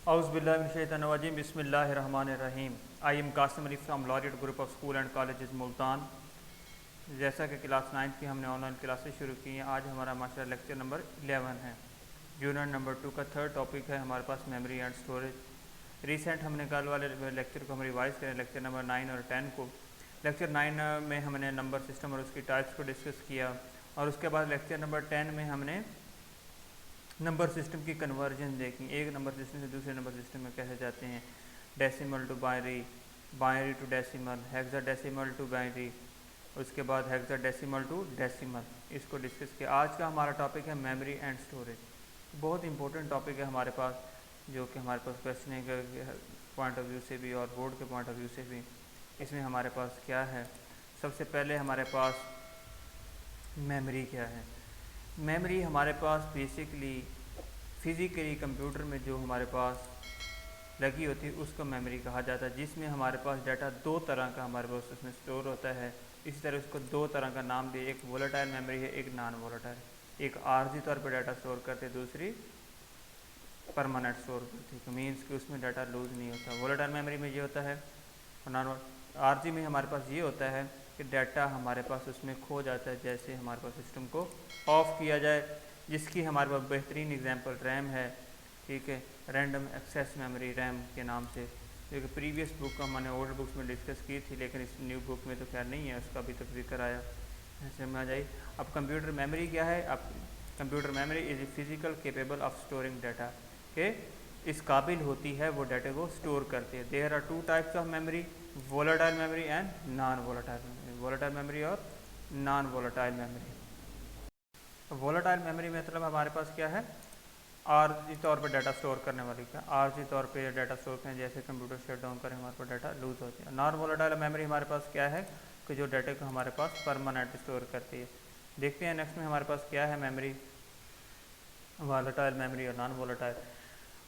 औज़ुबिल्लाहिमिनश्शैतानिर्रजीम बिस्मिल्लाहिर्रहमानिर्रहीम। I am Qasim Ali from laureate group of school and colleges Multan. जैसा कि क्लास 9 की हमने ऑनलाइन क्लासेस शुरू की हैं, आज हमारा माशाल्लाह लेक्चर नंबर 11 है। यूनिट नंबर 2 का थर्ड टॉपिक है हमारे पास मेमोरी एंड स्टोरेज। रिसेंट हमने कल वाले लेक्चर को हम रिवाइज़ करें, लेक्चर नंबर 9 और 10 को। लेक्चर 9 में हमने नंबर सिस्टम और उसकी टाइप्स को डिस्कस किया, और उसके बाद लेक्चर नंबर 10 में हमने नंबर सिस्टम की कन्वर्जन देखी, एक नंबर सिस्टम से दूसरे नंबर सिस्टम में कैसे जाते हैं, decimal to binary, binary to decimal, hexadecimal to binary, उसके बाद हेक्साडेसिमल टू डेसिमल, इसको डिस्कस किया। आज का हमारा टॉपिक है मेमोरी एंड स्टोरेज। बहुत इंपॉर्टेंट टॉपिक है हमारे पास, जो कि हमारे पास क्वेश्चन के पॉइंट ऑफ व्यू से भी और बोर्ड के पॉइंट ऑफ व्यू से भी। इसमें हमारे पास क्या है, सबसे पहले हमारे पास मेमोरी क्या है। मेमोरी हमारे पास बेसिकली फिज़िकली कंप्यूटर में जो हमारे पास लगी होती है उसको मेमोरी कहा जाता है, जिसमें हमारे पास डाटा दो तरह का हमारे पास उसमें स्टोर होता है। इसी तरह उसको दो तरह का नाम दिए, एक वोलेटाइल मेमोरी है, एक नॉन वोलेटाइल। एक आर्जी तौर पर डाटा स्टोर करते, दूसरी परमानेंट स्टोर करती है, मीन्स कि उसमें डाटा लूज़ नहीं होता। वोलेटाइल मेमोरी में ये होता है, और नॉन आरजी में हमारे पास ये होता है कि डाटा हमारे पास उसमें खो जाता है, जैसे हमारे पास सिस्टम को ऑफ़ किया जाए, जिसकी हमारे पास बेहतरीन एग्जांपल रैम है। ठीक है, रैंडम एक्सेस मेमोरी रैम के नाम से, जो कि प्रीवियस बुक का मैंने ओल्ड बुक्स में डिस्कस की थी, लेकिन इस न्यू बुक में तो खैर नहीं है, उसका अभी तक जिक्र आया, ऐसे में आ जाए। अब कंप्यूटर मेमोरी क्या है, अब computer memory is physical capable of storing data, के इस काबिल होती है वो डाटा को स्टोर करती है। There are two types of memory, volatile memory and non volatile memory, volatile memory और non volatile memory. Volatile memory मतलब हमारे पास क्या है, आरजी तौर पर डाटा स्टोर करने वाली, क्या आरजी तौर पे डाटा स्टोर करें, जैसे कंप्यूटर शट डाउन करें हमारे पास डाटा लूज होती है। नॉन वोलेटाइल मेमोरी हमारे पास क्या है कि जो डाटा को हमारे पास परमानेंट स्टोर करती है। देखते हैं नेक्स्ट में हमारे पास क्या है मेमोरी, वोलेटाइल मेमोरी और non volatile.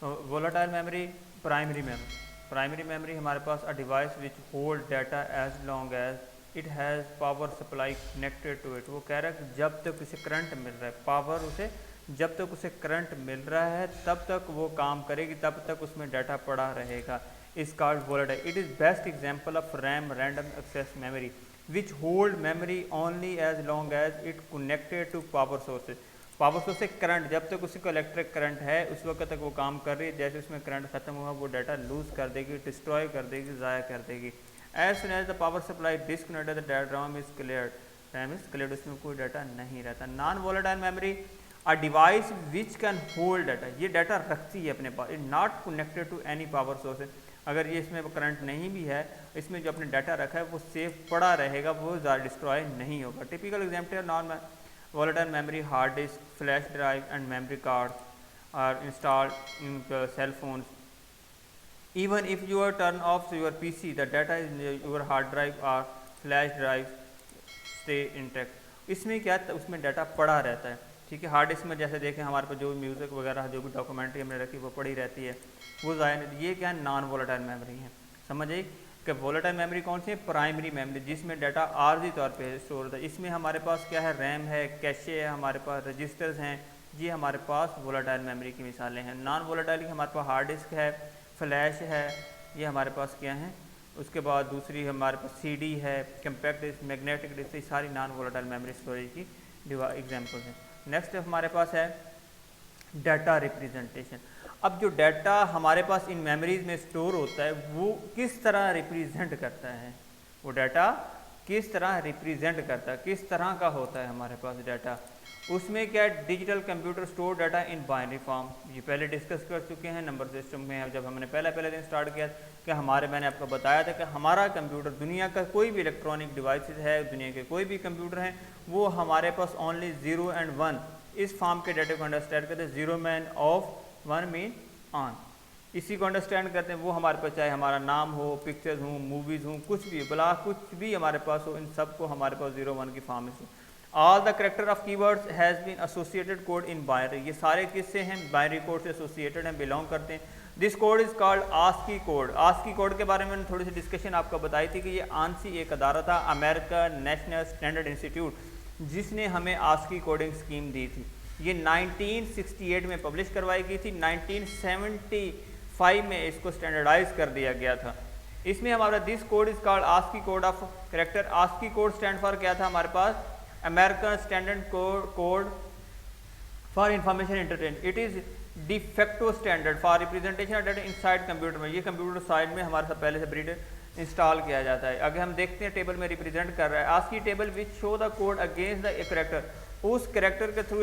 Volatile memory, primary memory. Primary memory हमारे पास a device which hold data as long as it has power supply connected to it. वो कह रहा है कि जब तक उसे करंट मिल रहा है, पावर उसे जब तक उसे करंट मिल रहा है तब तक वो काम करेगी, तब तक उसमें डाटा पड़ा रहेगा। इस called volatile. It is best example of RAM, random access memory, which hold memory only as long as it connected to power sources. Power source से करंट, जब तक उसी को इलेक्ट्रिक करंट है उस वक्त तक वो काम कर रही है, जैसे उसमें करंट खत्म हुआ वो डाटा लूज कर देगी, डिस्ट्रॉय कर देगी, ज़ाया कर देगी। As soon as the power supply disconnected the data RAM is cleared, RAM is cleared, उसमें कोई डाटा नहीं रहता। Non volatile memory a device which can hold data, ये डाटा रखती है अपने पास, it not connected to any power source. अगर ये इसमें करंट नहीं भी है, इसमें जो अपने डाटा रखा है वो सेफ पड़ा रहेगा, वो ज़्यादा डिस्ट्रॉय नहीं होगा। Typical example non volatile memory, hard disk, flash drive and memory cards are installed in cell phones. Even if you turn off your PC, the data in your hard drive or flash drive stay intact. इसमें क्या, उसमें data पड़ा रहता है। ठीक है, hard disk में जैसे देखें हमारे पास जो भी म्यूज़िक वगैरह जो भी डॉक्यूमेंट्री हमने रखी वो पड़ी रहती है, वो ज़ाया नहीं। ये क्या है, नॉन वोलेटाइल मेमोरी है। समझिए कि वोलेटाइल मेमोरी कौन सी है, प्राइमरी मेमोरी, जिसमें डाटा आर्जी तौर पे स्टोर होता है। इसमें हमारे पास क्या है, रैम है, कैशे है, हमारे पास रजिस्टर्स हैं, ये हमारे पास वोलेटाइल मेमोरी की मिसालें हैं। नॉन वोलेटाइल की हमारे पास हार्ड डिस्क है, फ्लैश है, ये हमारे पास क्या है। उसके बाद दूसरी हमारे पास सीडी है, कम्पैक्ट डिस्क, मैग्नेटिक डिस्क, ये सारी नॉन वोलेटाइल मेमोरी स्टोरेज की एग्जाम्पल्स हैं। नेक्स्ट हमारे पास है डाटा रिप्रेजेंटेशन। अब जो डाटा हमारे पास इन मेमोरीज में स्टोर होता है वो किस तरह रिप्रेजेंट करता है, वो डाटा किस तरह रिप्रेजेंट करता है, किस तरह का होता है हमारे पास डाटा। उसमें क्या है, digital computer store data in binary form, ये पहले डिस्कस कर चुके हैं नंबर सिस्टम में। जब हमने पहले दिन स्टार्ट किया कि मैंने आपको बताया था कि हमारा कंप्यूटर, दुनिया का कोई भी इलेक्ट्रॉनिक डिवाइसेस है, दुनिया के कोई भी कंप्यूटर हैं, वो हमारे पास ओनली 0 and 1 इस फॉर्म के डाटा को अंडरस्टैंड करते हैं। 0 मैन ऑफ 1 मीन ऑन, इसी को अंडरस्टैंड करते हैं। वो हमारे पास चाहे हमारा नाम हो, पिक्चर्स हो, मूवीज़ हों, कुछ भी बला कुछ भी हमारे पास हो, इन सब को हमारे पास 0 1 की फॉर्म में। All the character of keywords has been associated code in binary, ये सारे किससे हैं, बाइनरी कोड से एसोसिएटेड हैं, बिलोंग करते हैं। This code is called ASCII code. ASCII code के बारे में थोड़ी सी डिस्कशन आपको बताई थी कि ये आंसी एक अदारा था, अमेरिकन नेशनल स्टैंडर्ड इंस्टीट्यूट, जिसने हमें आस्की कोडिंग स्कीम दी थी। ये 1968 में पब्लिश करवाई गई थी। 1970 1965 में इसको स्टैंडर्डाइज कर दिया गया था। इसमें हमारा this code is called ASCII code of character. ASCII code stand for क्या था हमारे पास, American standard code for information interchange. It is de facto standard for representation of data inside computer में। ये कंप्यूटर साइड में हमारे साथ पहले से ब्रीडर इंस्टॉल किया जाता है। अगर हम देखते हैं टेबल में रिप्रेजेंट कर रहा है ASCII table which show the code against the character. उस कैरेक्टर के थ्रू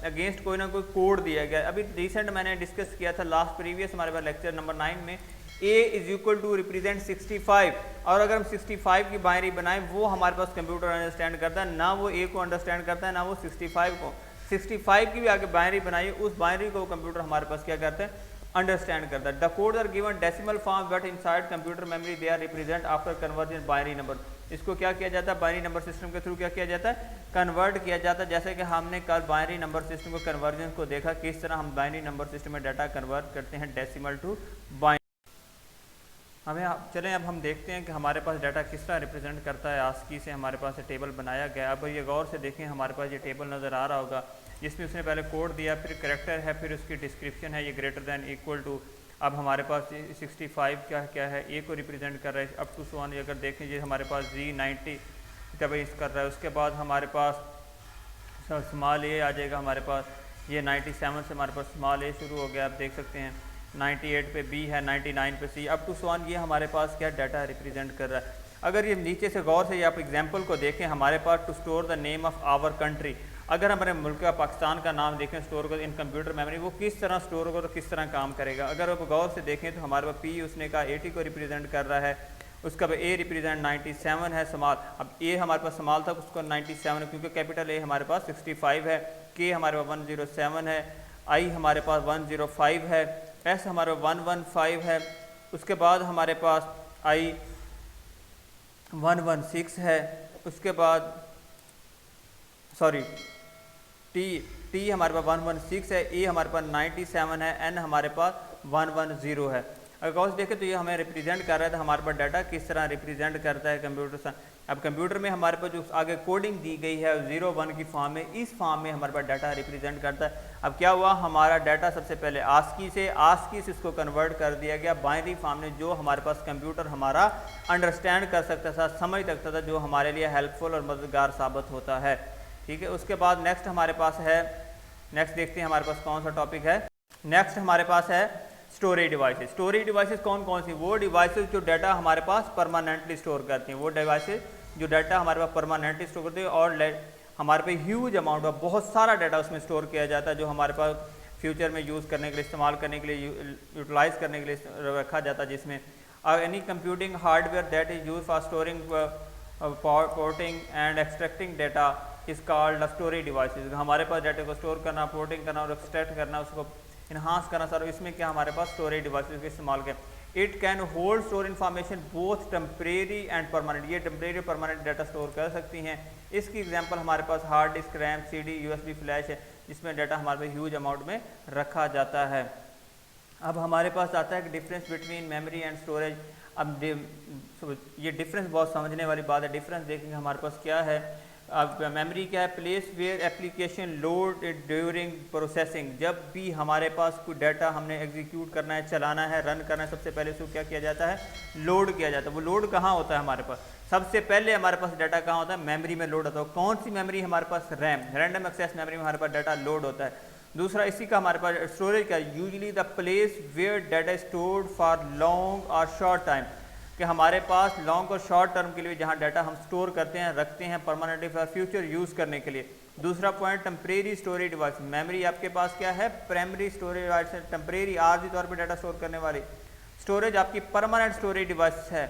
अगेंस्ट कोई ना कोई कोड दिया गया है। अभी रिसेंट मैंने डिस्कस किया था लास्ट प्रीवियस हमारे पास लेक्चर नंबर 9 में a is equal to represent 65, और अगर हम 65 की बाइनरी बनाएं वो हमारे पास कंप्यूटर अंडरस्टैंड करता है, ना वो a को अंडरस्टैंड करता है ना वो 65 को। 65 की भी आगे बाइनरी बनाई, उस बाइनरी को कंप्यूटर हमारे पास क्या करता है, अंडरस्टैंड करता है। The code are given decimal form but inside computer memory they are represent after conversion binary number. इसको क्या किया जाता है, बाइनरी नंबर सिस्टम के थ्रू क्या किया जाता है, कन्वर्ट किया जाता है। जैसे कि हमने कल बाइनरी नंबर सिस्टम को कन्वर्जन को देखा, किस तरह हम बाइनरी नंबर सिस्टम में डाटा कन्वर्ट करते हैं डेसिमल टू बाइनरी। चलें अब हम देखते हैं कि हमारे पास डाटा किस तरह रिप्रेजेंट करता है। आस्की से हमारे पास टेबल बनाया गया। अब ये गौर से देखें, हमारे पास ये टेबल नज़र आ रहा होगा जिसमें उसने पहले कोड दिया, फिर कैरेक्टर है, फिर उसकी डिस्क्रिप्शन है, ये ग्रेटर दैन इक्वल टू। अब हमारे पास 65 क्या है, ए को रिप्रेजेंट कर रहा है अप टू सो ऑन। अगर देखें ये हमारे पास Z90 का बेस कर रहा है। उसके बाद हमारे पास स्मॉल ए आ जाएगा हमारे पास। ये 97 से हमारे पास स्मॉल ए शुरू हो गया, आप देख सकते हैं। 98 पे बी है, 99 पे सी, अप टू सो ऑन। ये हमारे पास क्या डाटा रिप्रेजेंट कर रहा है। अगर ये नीचे से गौर से ये आप एग्जाम्पल को देखें, हमारे पास to store the name of our country. अगर हमारे मुल्क का पाकिस्तान का नाम देखें स्टोर को इन कंप्यूटर मेमोरी, वो किस तरह स्टोर होगा तो किस तरह काम करेगा। अगर आप गौर से देखें तो हमारे पास पी उसने कहा 80 को रिप्रेजेंट कर रहा है, उसका ए रिप्रेजेंट 97 है स्मॉल। अब ए हमारे पास स्मॉल था, उसको 97 है क्योंकि कैपिटल ए हमारे पास 65 है, के हमारे पास 107 है, आई हमारे पास 105 है, एस हमारे 115 है, उसके बाद हमारे पास आई 116 है, उसके बाद सॉरी टी हमारे पास 116 है, ए हमारे पास 97 है, एन हमारे पास 110 है। अगर गौर से देखें तो ये हमें रिप्रेजेंट कर रहा है तो हमारे पास डाटा किस तरह रिप्रेजेंट करता है कंप्यूटर से। अब कंप्यूटर में हमारे पास जो आगे कोडिंग दी गई है 01 की फॉर्म में, इस फॉर्म में हमारे पास डाटा रिप्रेजेंट करता है। अब क्या हुआ, हमारा डाटा सबसे पहले आस्की से इसको कन्वर्ट कर दिया गया बाइनरी फॉर्म में, जो हमारे पास कंप्यूटर हमारा अंडरस्टैंड कर सकता था, समझ सकता था, जो हमारे लिए हेल्पफुल और मददगार साबित होता है। ठीक है, उसके बाद नेक्स्ट हमारे पास है, नेक्स्ट देखते हैं हमारे पास कौन सा टॉपिक है। नेक्स्ट हमारे पास है स्टोरेज डिवाइसेस। स्टोरेज डिवाइसेस कौन कौन सी, वो डिवाइसेस जो डाटा हमारे पास परमानेंटली स्टोर करती हैं, वो डिवाइसेस जो डाटा हमारे पास परमानेंटली स्टोर करते हैं और हमारे पे ह्यूज अमाउंट ऑफ बहुत सारा डाटा उसमें स्टोर किया जाता है, जो हमारे पास फ्यूचर में यूज़ करने के लिए, इस्तेमाल करने के लिए, यूटिलाइज करने के लिए रखा जाता है। जिसमें any computing hardware that is use for storing porting and extracting data is called storage devices. हमारे पास डाटा को स्टोर करना, पोर्टिंग करना और एक्सट्रैक्ट करना, उसको इन्हांस करना, सर इसमें क्या हमारे पास स्टोरेज डिवाइसेस का इस्तेमाल किया। It can hold store information both temporary and permanent. ये टेम्परेरी और परमानेंट डाटा स्टोर कर सकती हैं। इसकी एग्जांपल हमारे पास hard disk, RAM, CD, USB flash है, जिसमें डाटा हमारे पास ह्यूज अमाउंट में रखा जाता है। अब हमारे पास आता है कि difference between memory and storage. अब ये डिफरेंस बहुत समझने वाली बात है। डिफरेंस देखेंगे हमारे पास क्या है। अब मेमोरी क्या है, place where application load during processing. जब भी हमारे पास कोई डाटा हमने एग्जीक्यूट करना है, चलाना है, रन करना है, सबसे पहले उसको क्या किया जाता है, लोड किया जाता है। वो लोड कहाँ होता है हमारे पास, सबसे पहले हमारे पास डाटा कहाँ होता है, मेमोरी में लोड होता है। कौन सी मेमोरी हमारे पास, रैम, रैंडम एक्सेस मेमोरी में हमारे पास डाटा लोड होता है। दूसरा इसी का हमारे पास स्टोरेज का, usually the place where data stored for long और शॉर्ट टाइम, कि हमारे पास लॉन्ग और शॉर्ट टर्म के लिए जहाँ डाटा हम स्टोर करते हैं, रखते हैं परमानेंटली फॉर फ्यूचर यूज़ करने के लिए। दूसरा point temporary storage device. Memory आपके पास क्या है, प्राइमरी स्टोरेज डिवाइस है, टेम्परेरी आर्जी तौर पे डाटा स्टोर करने वाली। स्टोरेज आपकी परमानेंट स्टोरेज डिवाइस है।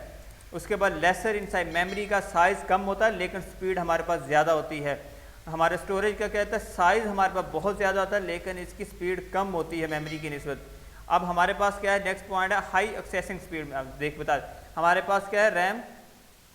उसके बाद लेसर इन साइज, मेमोरी का साइज़ कम होता है लेकिन स्पीड हमारे पास ज़्यादा होती है। हमारे स्टोरेज का क्या कहता है, साइज़ हमारे पास बहुत ज़्यादा होता है लेकिन इसकी स्पीड कम होती है मेमोरी की निस्बत। अब हमारे पास क्या है, नेक्स्ट पॉइंट है हाई एक्सेसिंग स्पीड में। आप बता हमारे पास क्या है, रैम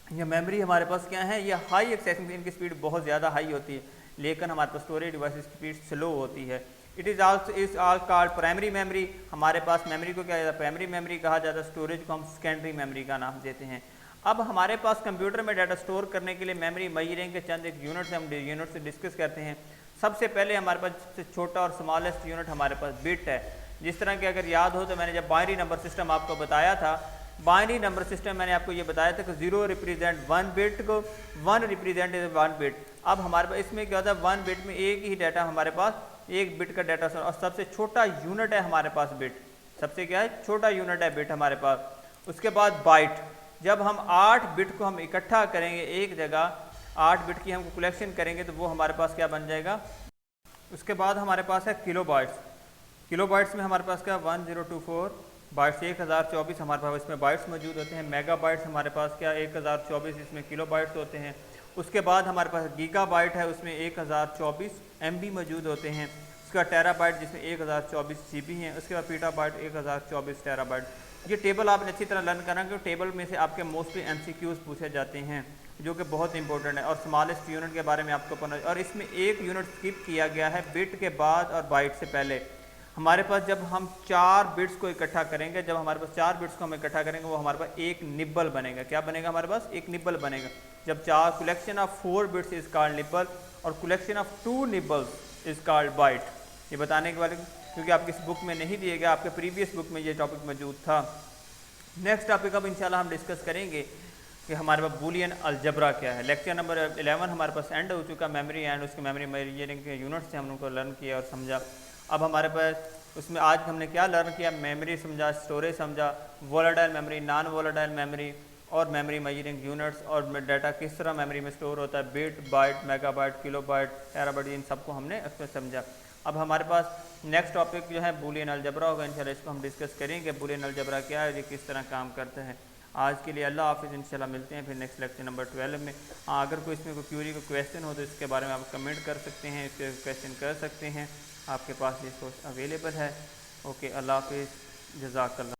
या मेमोरी हमारे पास क्या है, ये हाई एक्सेसिंग, इनकी स्पीड बहुत ज़्यादा हाई होती है लेकिन हमारे पास स्टोरेज डिवाइस की स्पीड स्लो होती है। It is all called primary memory. हमारे पास मेमोरी को क्या जाता है, प्राइमरी मेमोरी कहा जाता है। स्टोरेज को हम सेकेंडरी मेमोरी का नाम देते हैं। अब हमारे पास कंप्यूटर में डाटा स्टोर करने के लिए मेमोरी मेजरिंग के चंद एक यूनिट से हम यूनिट से डिस्कस करते हैं। सबसे पहले हमारे पास सबसे छोटा और स्मॉलेस्ट यूनिट हमारे पास बिट है। जिस तरह कि अगर याद हो तो मैंने जब बाइनरी नंबर सिस्टम आपको बताया था, बाइनरी नंबर सिस्टम मैंने आपको ये बताया था कि 0 रिप्रेजेंट 1 बिट को, 1 रिप्रेजेंट 1 बिट। अब हमारे पास इसमें क्या होता है, 1 बिट में एक ही डाटा हमारे पास, एक बिट का डाटा, और सबसे छोटा यूनिट है हमारे पास बिट, सबसे क्या है, छोटा यूनिट है बिट हमारे पास। उसके बाद बाइट, जब हम 8 बिट को हम इकट्ठा करेंगे एक जगह, 8 बिट की हम कलेक्शन करेंगे तो वो हमारे पास क्या बन जाएगा। उसके बाद हमारे पास है किलो बाइट्स। किलो बाइट्स में हमारे पास क्या 1024 बाइट्स, 1024 हमारे पास इसमें बाइट्स मौजूद होते हैं। मेगा बाइट्स हमारे पास क्या 1024, इसमें किलो बाइट्स होते हैं। उसके बाद हमारे पास गीगा बाइट है, उसमें 1024 MB मौजूद होते हैं। उसका टेरा बाइट जिसमें 1024 GB हैं। उसके बाद पीटा बाइट 1024 टेरा बाइट। ये टेबल आपने अच्छी तरह लर्न करना, क्योंकि टेबल में से आपके मोस्टली MCQs पूछे जाते हैं, जो कि बहुत इंपॉर्टेंट है। और स्मॉलेस्ट यूनिट के बारे में आपको पता, और इसमें एक यूनिट स्किप किया गया है बिट के बाद और बाइट से पहले। हमारे पास जब हम 4 बिट्स को इकट्ठा करेंगे, जब हमारे पास 4 बिट्स को हम इकट्ठा करेंगे, वो हमारे पास एक निब्बल बनेगा। क्या बनेगा हमारे पास, एक निब्बल बनेगा। जब 4 collection of 4 bits is called nibble, और collection of 2 nibbles is called byte. ये बताने के बाद, क्योंकि आपकी इस बुक में नहीं दिए गया, आपके प्रीवियस बुक में ये टॉपिक मौजूद था। नेक्स्ट टॉपिक अब इंशाल्लाह हम डिस्कस करेंगे कि हमारे पास बूलियन अलजबरा क्या है। लेक्चर नंबर 11 हमारे पास एंड हो चुका, मेमोरी एंड उसके मेमोरी मेजरिंग के यूनिट से हम उनको लर्न किया और समझा। अब हमारे पास उसमें आज हमने क्या लर्न किया, मेमोरी समझा, स्टोरेज समझा, volatile memory, non volatile memory, और मेमोरी मेजरिंग यूनिट्स, और डाटा किस तरह मेमोरी में स्टोर होता है, bit, byte, megabyte, kilobyte, terabyte, इन सबको हमने अक्सर समझा। अब हमारे पास नेक्स्ट टॉपिक जो है बूलियन अलजबरा होगा। इंशाल्लाह इसको हम डिस्कस करेंगे, बूलियन अलजबरा क्या है, ये किस तरह काम करता है। आज के लिए अल्लाह हाफिज़, इंशाल्लाह मिलते हैं फिर नेक्स्ट लेक्चर नंबर 12 में। अगर कोई इसमें कोई क्यूरी को क्वेश्चन हो तो इसके बारे में आप कमेंट कर सकते हैं, इसके क्वेश्चन कर सकते हैं, आपके पास ये सोर्स अवेलेबल है। ओके, अल्लाह हाफिज़, जज़ाकल्लाह।